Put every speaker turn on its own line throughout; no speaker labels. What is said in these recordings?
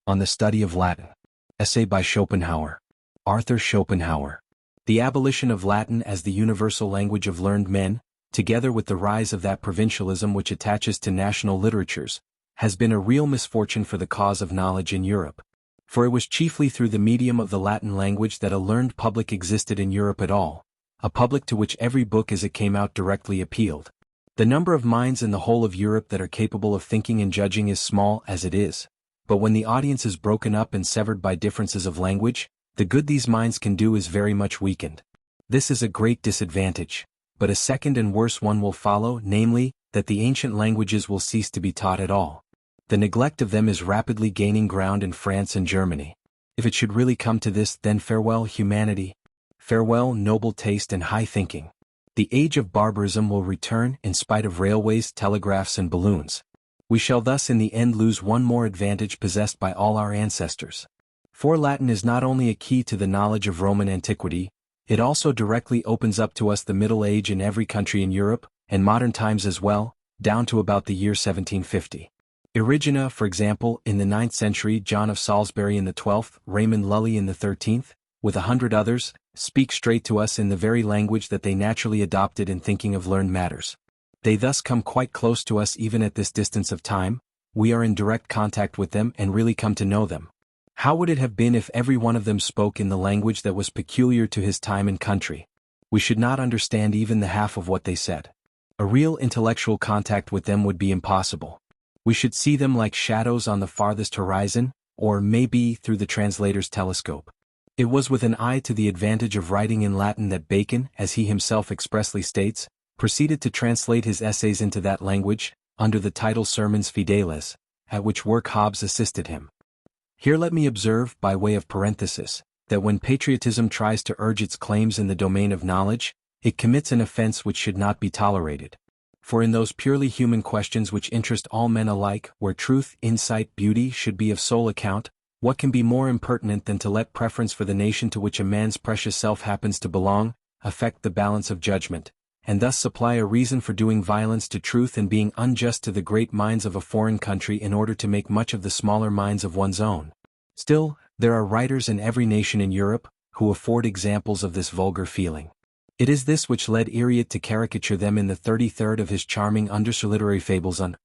On the Study of Latin. Essay by Schopenhauer. Arthur Schopenhauer. The abolition of Latin as the universal language of learned men, together with the rise of that provincialism which attaches to national literatures, has been a real misfortune for the cause of knowledge in Europe. For it was chiefly through the medium of the Latin language that a learned public existed in Europe at all, a public to which every book as it came out directly appealed. The number of minds in the whole of Europe that are capable of thinking and judging is small as it is, but when the audience is broken up and severed by differences of language, the good these minds can do is very much weakened. This is a great disadvantage, but a second and worse one will follow, namely, that the ancient languages will cease to be taught at all. The neglect of them is rapidly gaining ground in France and Germany. If it should really come to this, then farewell humanity, farewell noble taste and high thinking. The age of barbarism will return in spite of railways, telegraphs and balloons. We shall thus in the end lose one more advantage possessed by all our ancestors. For Latin is not only a key to the knowledge of Roman antiquity, it also directly opens up to us the Middle Age in every country in Europe, and modern times as well, down to about the year 1750. Erigena, for example, in the 9th century, John of Salisbury in the 12th, Raymond Lully in the 13th, with 100 others, speak straight to us in the very language that they naturally adopted in thinking of learned matters. They thus come quite close to us even at this distance of time. We are in direct contact with them and really come to know them. How would it have been if every one of them spoke in the language that was peculiar to his time and country? We should not understand even the half of what they said. A real intellectual contact with them would be impossible. We should see them like shadows on the farthest horizon, or maybe through the translator's telescope. It was with an eye to the advantage of writing in Latin that Bacon, as he himself expressly states, proceeded to translate his essays into that language, under the title Sermons Fideles, at which work Hobbes assisted him. Here let me observe, by way of parenthesis, that when patriotism tries to urge its claims in the domain of knowledge, it commits an offense which should not be tolerated. For in those purely human questions which interest all men alike, where truth, insight, beauty should be of sole account, what can be more impertinent than to let preference for the nation to which a man's precious self happens to belong, affect the balance of judgment, and thus supply a reason for doing violence to truth and being unjust to the great minds of a foreign country in order to make much of the smaller minds of one's own? Still, there are writers in every nation in Europe, who afford examples of this vulgar feeling. It is this which led Eriot to caricature them in the 33rd of his charming Underliterary Fables on.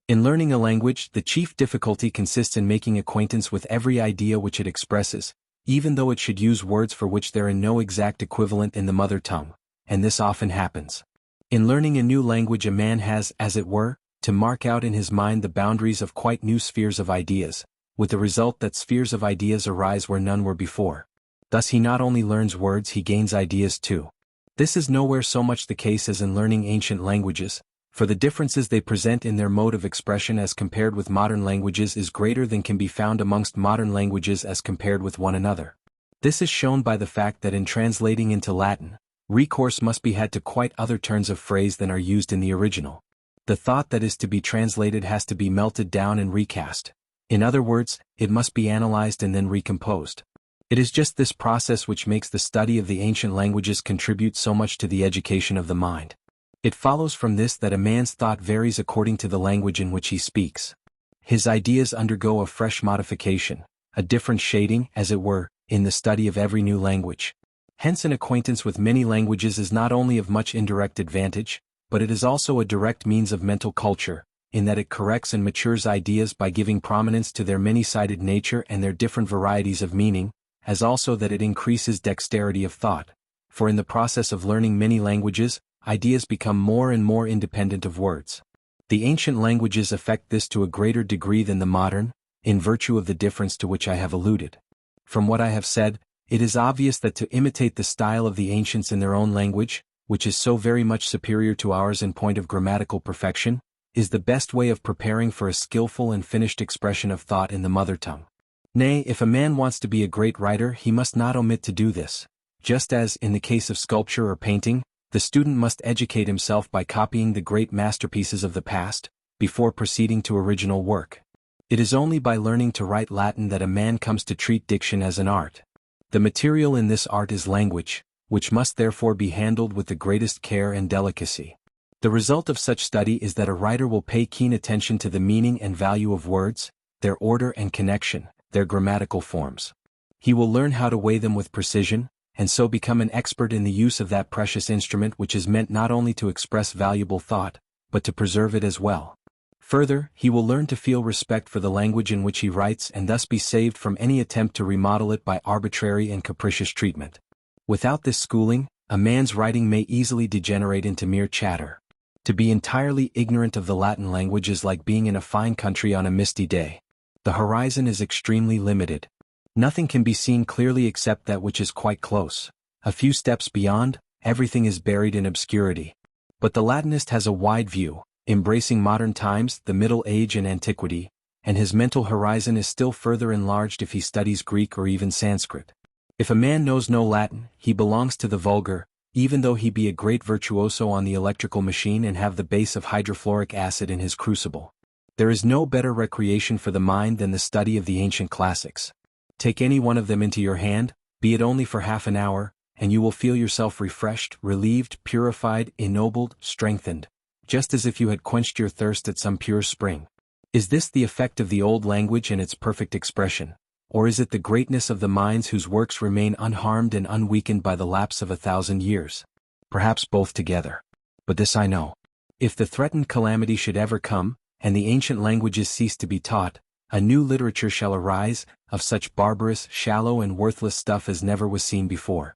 In learning a language, the chief difficulty consists in making acquaintance with every idea which it expresses, even though it should use words for which there are no exact equivalent in the mother tongue, and this often happens. In learning a new language a man has, as it were, to mark out in his mind the boundaries of quite new spheres of ideas, with the result that spheres of ideas arise where none were before. Thus he not only learns words, he gains ideas too. This is nowhere so much the case as in learning ancient languages, for the differences they present in their mode of expression as compared with modern languages is greater than can be found amongst modern languages as compared with one another. This is shown by the fact that in translating into Latin, recourse must be had to quite other turns of phrase than are used in the original. The thought that is to be translated has to be melted down and recast. In other words, it must be analyzed and then recomposed. It is just this process which makes the study of the ancient languages contribute so much to the education of the mind. It follows from this that a man's thought varies according to the language in which he speaks. His ideas undergo a fresh modification, a different shading, as it were, in the study of every new language. Hence an acquaintance with many languages is not only of much indirect advantage, but it is also a direct means of mental culture, in that it corrects and matures ideas by giving prominence to their many-sided nature and their different varieties of meaning, as also that it increases dexterity of thought, for in the process of learning many languages, ideas become more and more independent of words. The ancient languages affect this to a greater degree than the modern, in virtue of the difference to which I have alluded. From what I have said, it is obvious that to imitate the style of the ancients in their own language, which is so very much superior to ours in point of grammatical perfection, is the best way of preparing for a skillful and finished expression of thought in the mother tongue. Nay, if a man wants to be a great writer, he must not omit to do this. Just as, in the case of sculpture or painting, the student must educate himself by copying the great masterpieces of the past, before proceeding to original work. It is only by learning to write Latin that a man comes to treat diction as an art. The material in this art is language, which must therefore be handled with the greatest care and delicacy. The result of such study is that a writer will pay keen attention to the meaning and value of words, their order and connection, their grammatical forms. He will learn how to weigh them with precision, and so become an expert in the use of that precious instrument which is meant not only to express valuable thought, but to preserve it as well. Further, he will learn to feel respect for the language in which he writes and thus be saved from any attempt to remodel it by arbitrary and capricious treatment. Without this schooling, a man's writing may easily degenerate into mere chatter. To be entirely ignorant of the Latin language is like being in a fine country on a misty day. The horizon is extremely limited. Nothing can be seen clearly except that which is quite close. A few steps beyond, everything is buried in obscurity. But the Latinist has a wide view, embracing modern times, the Middle Age and antiquity, and his mental horizon is still further enlarged if he studies Greek or even Sanskrit. If a man knows no Latin, he belongs to the vulgar, even though he be a great virtuoso on the electrical machine and have the base of hydrofluoric acid in his crucible. There is no better recreation for the mind than the study of the ancient classics. Take any one of them into your hand, be it only for half an hour, and you will feel yourself refreshed, relieved, purified, ennobled, strengthened, just as if you had quenched your thirst at some pure spring. Is this the effect of the old language and its perfect expression, or is it the greatness of the minds whose works remain unharmed and unweakened by the lapse of 1,000 years? Perhaps both together. But this I know. If the threatened calamity should ever come, and the ancient languages cease to be taught, a new literature shall arise, of such barbarous, shallow and worthless stuff as never was seen before.